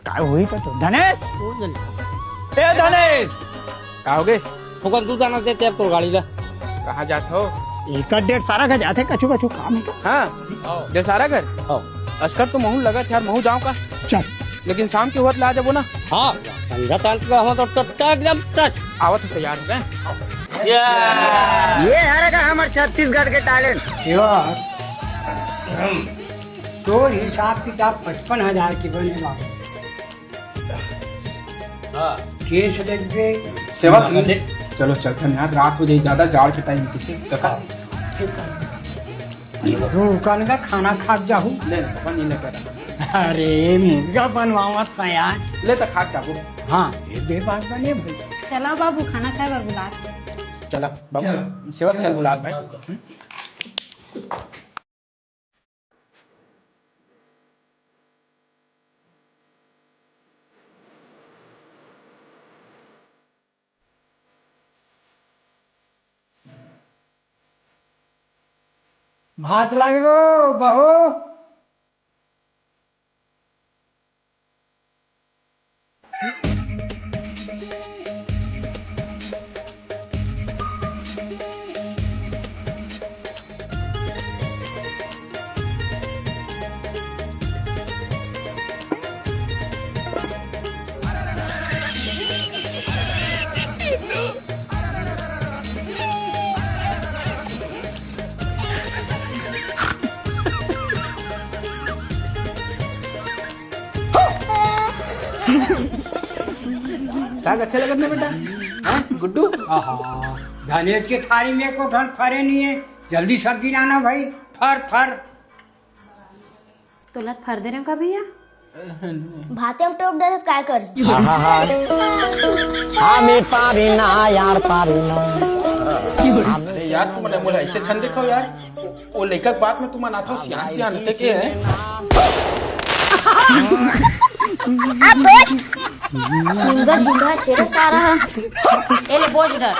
काय होईल का तो धनेश ए धनेश का हो गए फुकन तू जाना देते अब तो गाड़ी ला कहाँ जात हो? एक डेढ़ सारा का जाते कछु कछु काम है हाँ जय सारा घर हाँ अस्कर तो महू लगा यार महू जाऊँ का चल लेकिन शाम के वक्त ला जब ना हाँ संध्या ताल का हम तो टट्टा एकदम टच आवत हो तैयार हो गए। ये है का हमारे छत्तीसगढ़ के टैलेंट तो हिसाब किताब 55,000 की बने बाबू केस लगे सेवा चलो चलते यार रात हो जाए ज्यादा जाड़ के टाइम किसी रुकन का खाना खा जाहू ले बनी ले कर अरे मुर्गा बनवावा था यार ले तो खा जाबो। हाँ ये दे बात बने भाई चला बाबू खाना खाए बार बुला चला बाबू सेवक चल बुला भाई। भात लागो बहो साग अच्छे लगत ना बेटा हैं गुड्डू? धनेश की थाली में को ठन फरे नहीं है जल्दी सब्जी लाना भाई फर फर तुला फर दे रहे का भैया भाते टोक दे काय कर आम्ही पारिना यार पारिना अरे यार तुम ने बोला ऐसे छन देखो यार वो लेकर बात में तुम अनाथो सियान सियान ते के है फिंगर बुढ़ा छेड़ा सारा ए ले बोझ डर